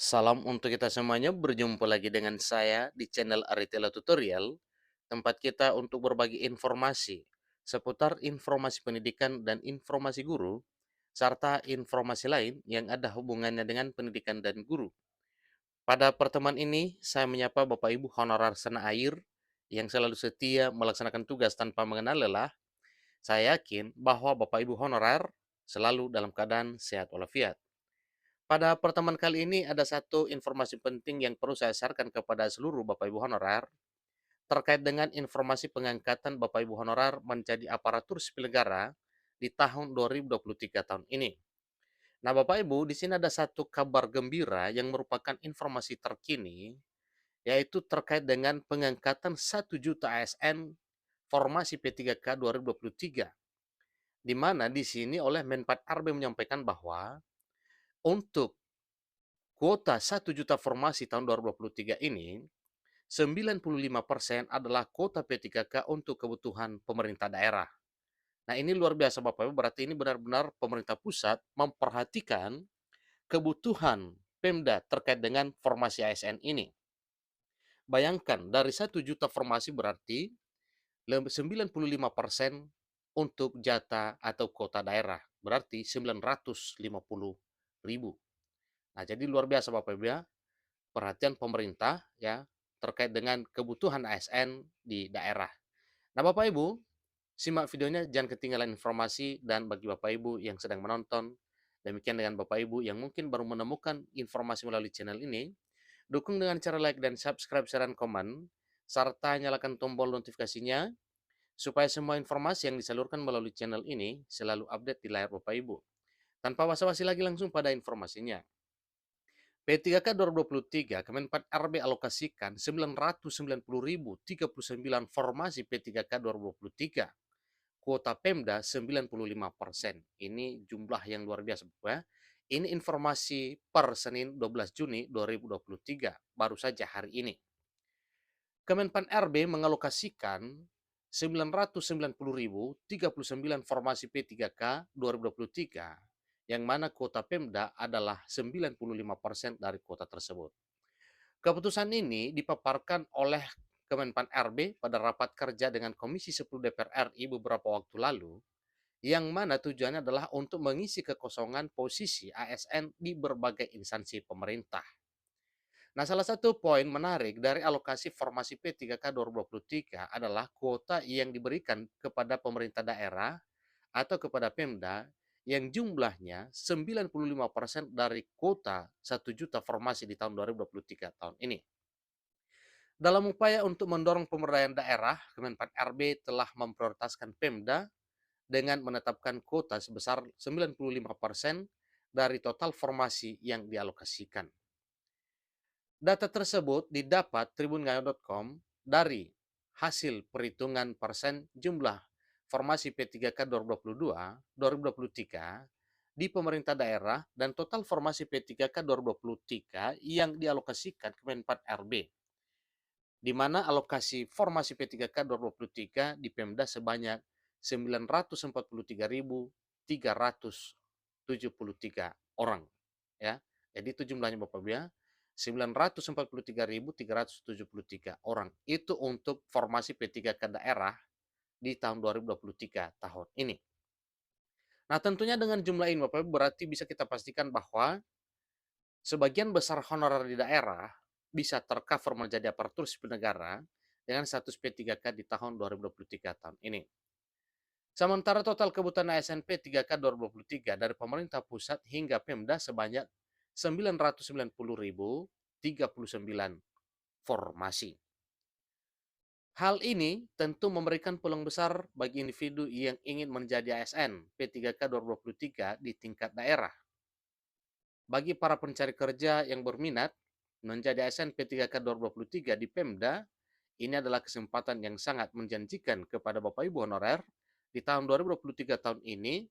Salam untuk kita semuanya, berjumpa lagi dengan saya di channel Aritela Tutorial, tempat kita untuk berbagi informasi seputar informasi pendidikan dan informasi guru, serta informasi lain yang ada hubungannya dengan pendidikan dan guru. Pada pertemuan ini, saya menyapa Bapak Ibu honorer senair air yang selalu setia melaksanakan tugas tanpa mengenal lelah. Saya yakin bahwa Bapak Ibu honorer selalu dalam keadaan sehat walafiat. Pada pertemuan kali ini ada satu informasi penting yang perlu saya sharekan kepada seluruh Bapak Ibu honorer terkait dengan informasi pengangkatan Bapak Ibu honorer menjadi aparatur sipil negara di tahun 2023 tahun ini. Nah, Bapak Ibu, di sini ada satu kabar gembira yang merupakan informasi terkini, yaitu terkait dengan pengangkatan 1 juta ASN formasi P3K 2023, di mana di sini oleh Menpan RB menyampaikan bahwa untuk kuota 1 juta formasi tahun 2023 ini, 95% adalah kuota P3K untuk kebutuhan pemerintah daerah. Nah, ini luar biasa Bapak Ibu, berarti ini benar-benar pemerintah pusat memperhatikan kebutuhan Pemda terkait dengan formasi ASN ini. Bayangkan, dari 1 juta formasi berarti 95% untuk jatah atau kota daerah, berarti 950.000. Nah, jadi luar biasa Bapak Ibu ya, perhatian pemerintah ya terkait dengan kebutuhan ASN di daerah. Nah, Bapak Ibu, simak videonya jangan ketinggalan informasi, dan bagi Bapak Ibu yang sedang menonton, demikian dengan Bapak Ibu yang mungkin baru menemukan informasi melalui channel ini, dukung dengan cara like dan subscribe, share, dan komen, serta nyalakan tombol notifikasinya supaya semua informasi yang disalurkan melalui channel ini selalu update di layar Bapak Ibu. Tanpa basa-basi lagi, langsung pada informasinya. P3K 2023, Kemenpan RB alokasikan 990.039 formasi P3K 2023. Kuota Pemda 95%. Ini jumlah yang luar biasa, Bapak ya. Ini informasi per Senin 12 Juni 2023, baru saja hari ini. Kemenpan RB mengalokasikan 990.039 formasi P3K 2023, yang mana kuota Pemda adalah 95% dari kuota tersebut. Keputusan ini dipaparkan oleh Kemenpan RB pada rapat kerja dengan Komisi 10 DPR RI beberapa waktu lalu, yang mana tujuannya adalah untuk mengisi kekosongan posisi ASN di berbagai instansi pemerintah. Nah, salah satu poin menarik dari alokasi formasi P3K 2023 adalah kuota yang diberikan kepada pemerintah daerah atau kepada Pemda yang jumlahnya 95% dari kuota 1 juta formasi di tahun 2023 tahun ini. Dalam upaya untuk mendorong pemberdayaan daerah, Kemenpan RB telah memprioritaskan Pemda dengan menetapkan kuota sebesar 95% dari total formasi yang dialokasikan. Data tersebut didapat tribungayo.com dari hasil perhitungan persen jumlah formasi P3K 2022-2023 di pemerintah daerah dan total formasi P3K 2023 yang dialokasikan Kemenpan RB, di mana alokasi formasi P3K 2023 di Pemda sebanyak 943.373 orang ya. Jadi itu jumlahnya Bapak Ibu ya. 943.373 orang. Itu untuk formasi P3K daerah di tahun 2023 tahun ini. Nah, tentunya dengan jumlah ini Bapak Ibu berarti bisa kita pastikan bahwa sebagian besar honorer di daerah bisa tercover menjadi aparatur sipil negara dengan status P3K di tahun 2023 tahun ini. Sementara total kebutuhan ASN P3K 2023 dari pemerintah pusat hingga Pemda sebanyak 990.039 formasi. Hal ini tentu memberikan peluang besar bagi individu yang ingin menjadi ASN P3K 2023 di tingkat daerah. Bagi para pencari kerja yang berminat menjadi ASN P3K 2023 di Pemda, ini adalah kesempatan yang sangat menjanjikan kepada Bapak Ibu honorer di tahun 2023 tahun ini.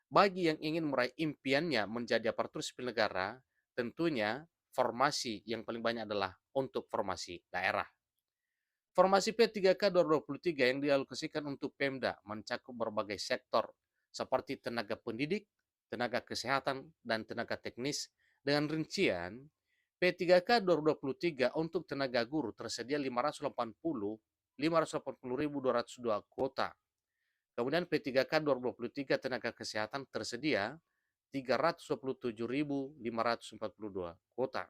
Bagi yang ingin meraih impiannya menjadi aparatur sipil negara, tentunya formasi yang paling banyak adalah untuk formasi daerah. Formasi P3K 2023 yang dialokasikan untuk Pemda mencakup berbagai sektor seperti tenaga pendidik, tenaga kesehatan, dan tenaga teknis, dengan rincian P3K 2023 untuk tenaga guru tersedia 580.202 kuota. Kemudian P3K 2023 tenaga kesehatan tersedia 327.542 kuota.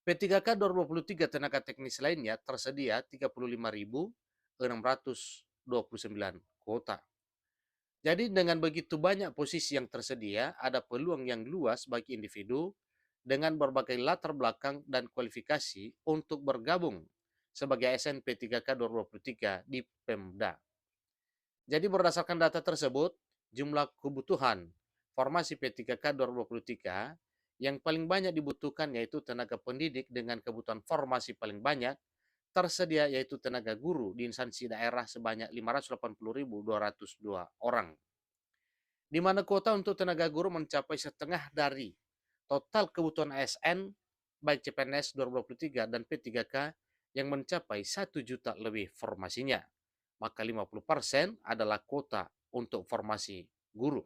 P3K 2023 tenaga teknis lainnya tersedia 35.629 kuota. Jadi dengan begitu banyak posisi yang tersedia, ada peluang yang luas bagi individu dengan berbagai latar belakang dan kualifikasi untuk bergabung sebagai ASN P3K 2023 di Pemda. Jadi berdasarkan data tersebut, jumlah kebutuhan formasi P3K 2023 yang paling banyak dibutuhkan yaitu tenaga pendidik dengan kebutuhan formasi paling banyak tersedia yaitu tenaga guru di instansi daerah sebanyak 580.202 orang. Di mana kuota untuk tenaga guru mencapai setengah dari total kebutuhan ASN baik CPNS 2023 dan P3K yang mencapai 1 juta lebih formasinya. Maka 50% adalah kuota untuk formasi guru.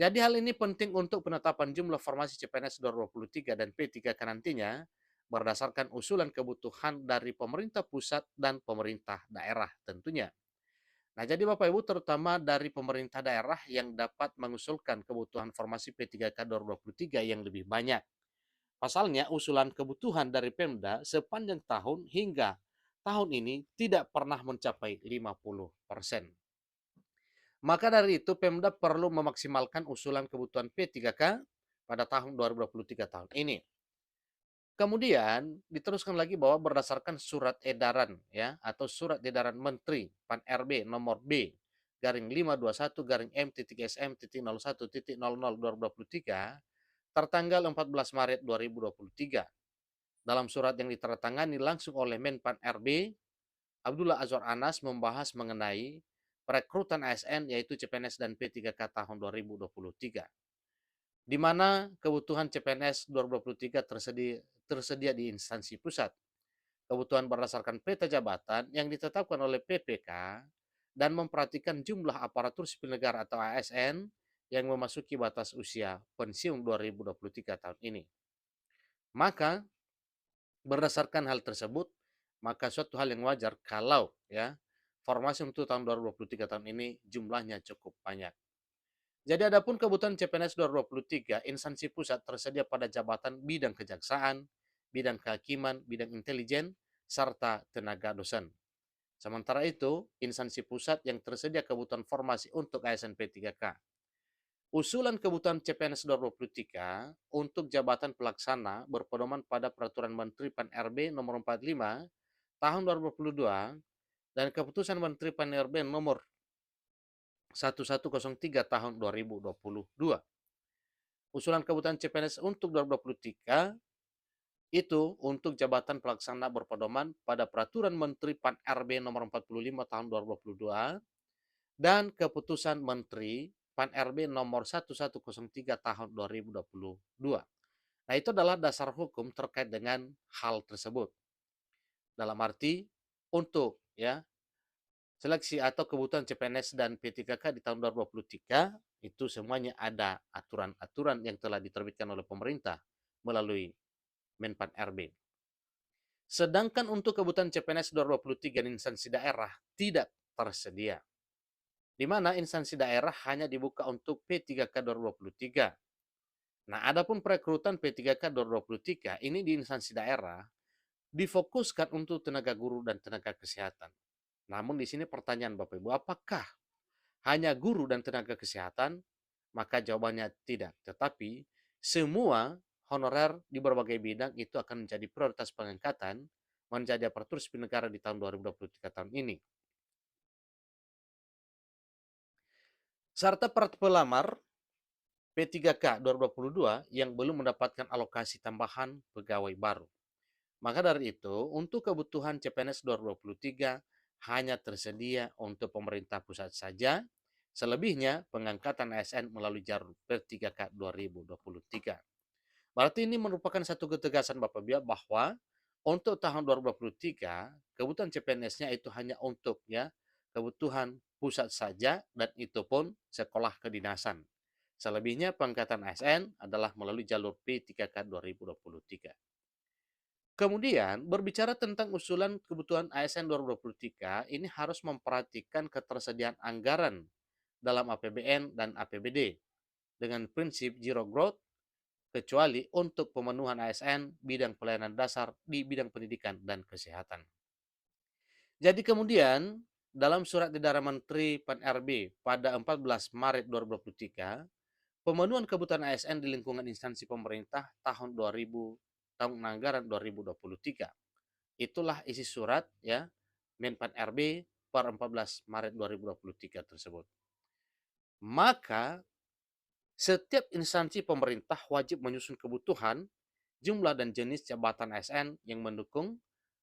Jadi hal ini penting untuk penetapan jumlah formasi CPNS 2023 dan P3K nantinya berdasarkan usulan kebutuhan dari pemerintah pusat dan pemerintah daerah tentunya. Nah, jadi Bapak Ibu terutama dari pemerintah daerah yang dapat mengusulkan kebutuhan formasi P3K 2023 yang lebih banyak. Pasalnya usulan kebutuhan dari Pemda sepanjang tahun hingga tahun ini tidak pernah mencapai 50%. Maka dari itu Pemda perlu memaksimalkan usulan kebutuhan P3K pada tahun 2023 tahun ini. Kemudian diteruskan lagi bahwa berdasarkan surat edaran ya atau surat edaran Menteri Pan RB nomor B garing 521 garing M.SM.01.00 2023 tertanggal 14 Maret 2023. Dalam surat yang ditandatangani langsung oleh Menpan RB, Abdullah Azwar Anas membahas mengenai perekrutan ASN yaitu CPNS dan P3K tahun 2023. Di mana kebutuhan CPNS 2023 tersedia di instansi pusat. Kebutuhan berdasarkan peta jabatan yang ditetapkan oleh PPK dan memperhatikan jumlah aparatur sipil negara atau ASN yang memasuki batas usia pensiun 2023 tahun ini. Maka berdasarkan hal tersebut, maka suatu hal yang wajar kalau ya formasi untuk tahun 2023 tahun ini jumlahnya cukup banyak. Jadi adapun kebutuhan CPNS 2023, instansi pusat tersedia pada jabatan bidang kejaksaan, bidang kehakiman, bidang intelijen, serta tenaga dosen. Sementara itu, instansi pusat yang tersedia kebutuhan formasi untuk ASN P3K. Usulan kebutuhan CPNS 2023 untuk jabatan pelaksana berpedoman pada Peraturan Menteri Pan RB nomor 45 tahun 2022 dan keputusan Menteri Pan RB nomor 1103 tahun 2022. Usulan kebutuhan CPNS untuk 2023 itu untuk jabatan pelaksana berpedoman pada Peraturan Menteri Pan RB nomor 45 tahun 2022 dan keputusan Menteri Pan RB nomor 1103 tahun 2022. Nah, itu adalah dasar hukum terkait dengan hal tersebut. Dalam arti untuk ya seleksi atau kebutuhan CPNS dan P3K di tahun 2023 itu semuanya ada aturan-aturan yang telah diterbitkan oleh pemerintah melalui Menpan RB. Sedangkan untuk kebutuhan CPNS 2023 di instansi daerah tidak tersedia. Di mana instansi daerah hanya dibuka untuk P3K 2023. Nah, adapun perekrutan P3K 2023 ini di instansi daerah difokuskan untuk tenaga guru dan tenaga kesehatan. Namun di sini pertanyaan Bapak Ibu, apakah hanya guru dan tenaga kesehatan? Maka jawabannya tidak. Tetapi semua honorer di berbagai bidang itu akan menjadi prioritas pengangkatan menjadi aparatur sipil negara di tahun 2023 tahun ini. Serta para pelamar P3K 2022 yang belum mendapatkan alokasi tambahan pegawai baru. Maka dari itu, untuk kebutuhan CPNS 2023 hanya tersedia untuk pemerintah pusat saja. Selebihnya pengangkatan ASN melalui jalur P3K 2023. Berarti ini merupakan satu ketegasan Bapak Ibu bahwa untuk tahun 2023 kebutuhan CPNS-nya itu hanya untuk ya kebutuhan pusat saja dan itu pun sekolah kedinasan. Selebihnya pengangkatan ASN adalah melalui jalur P3K 2023. Kemudian, berbicara tentang usulan kebutuhan ASN 2023, ini harus memperhatikan ketersediaan anggaran dalam APBN dan APBD dengan prinsip zero growth kecuali untuk pemenuhan ASN bidang pelayanan dasar di bidang pendidikan dan kesehatan. Jadi kemudian, dalam surat edaran Menteri Pan-RB pada 14 Maret 2023, pemenuhan kebutuhan ASN di lingkungan instansi pemerintah tahun 2000 tahun anggaran 2023. Itulah isi surat ya Menpan RB per 14 Maret 2023 tersebut. Maka setiap instansi pemerintah wajib menyusun kebutuhan, jumlah dan jenis jabatan ASN yang mendukung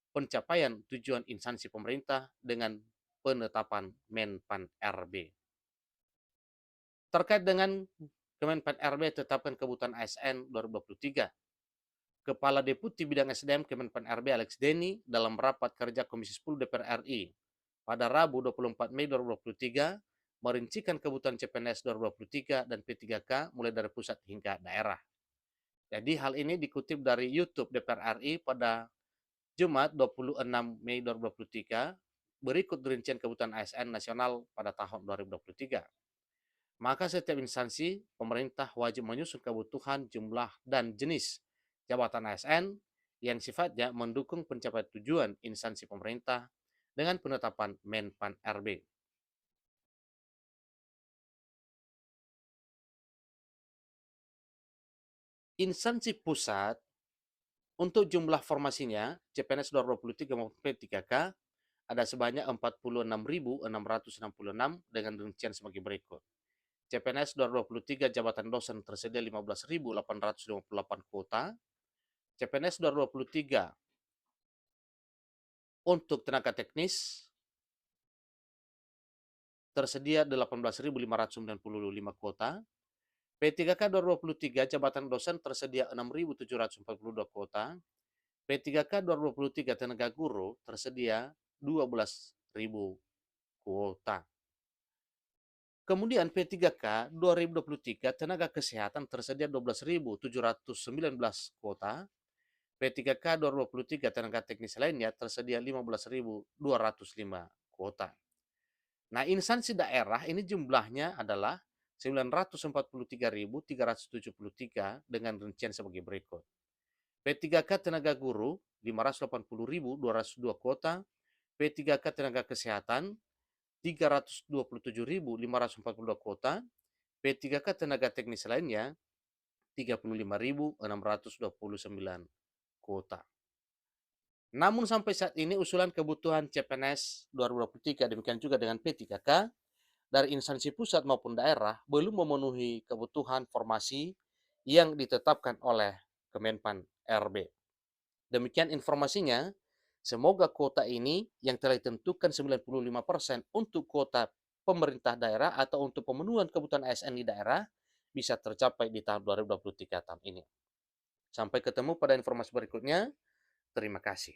pencapaian tujuan instansi pemerintah dengan penetapan Menpan RB. Terkait dengan Kemenpan RB tetapkan kebutuhan ASN 2023, Kepala Deputi Bidang SDM Kemenpan RB Alex Denny dalam rapat kerja Komisi 10 DPR RI pada Rabu 24 Mei 2023 merincikan kebutuhan CPNS 2023 dan P3K mulai dari pusat hingga daerah. Jadi hal ini dikutip dari YouTube DPR RI pada Jumat 26 Mei 2023 berikut rincian kebutuhan ASN nasional pada tahun 2023. Maka setiap instansi pemerintah wajib menyusun kebutuhan, jumlah, dan jenis jabatan ASN yang sifatnya mendukung pencapaian tujuan instansi pemerintah dengan penetapan Menpan RB. Instansi pusat untuk jumlah formasinya CPNS 2023 maupun P3K ada sebanyak 46.666 dengan rincian sebagai berikut. CPNS 2023 jabatan dosen tersedia 15.858 kuota. CPNS 2023 untuk tenaga teknis tersedia 18.595 kuota. P3K 2023 jabatan dosen tersedia 6.742 kuota. P3K 2023 tenaga guru tersedia 12.000 kuota. Kemudian P3K 2023 tenaga kesehatan tersedia 12.719 kuota. P3K 2023 tenaga teknis lainnya tersedia 15.205 kuota. Nah, instansi daerah ini jumlahnya adalah 943.373 dengan rincian sebagai berikut. P3K tenaga guru 580.202 kuota, P3K tenaga kesehatan 327.542 kuota, P3K tenaga teknis lainnya 35.629 kuota. Namun sampai saat ini usulan kebutuhan CPNS 2023 demikian juga dengan P3K dari instansi pusat maupun daerah belum memenuhi kebutuhan formasi yang ditetapkan oleh Kemenpan RB. Demikian informasinya. Semoga kuota ini yang telah ditentukan 95% untuk kuota pemerintah daerah atau untuk pemenuhan kebutuhan ASN di daerah bisa tercapai di tahun 2023 tahun ini. Sampai ketemu pada informasi berikutnya. Terima kasih.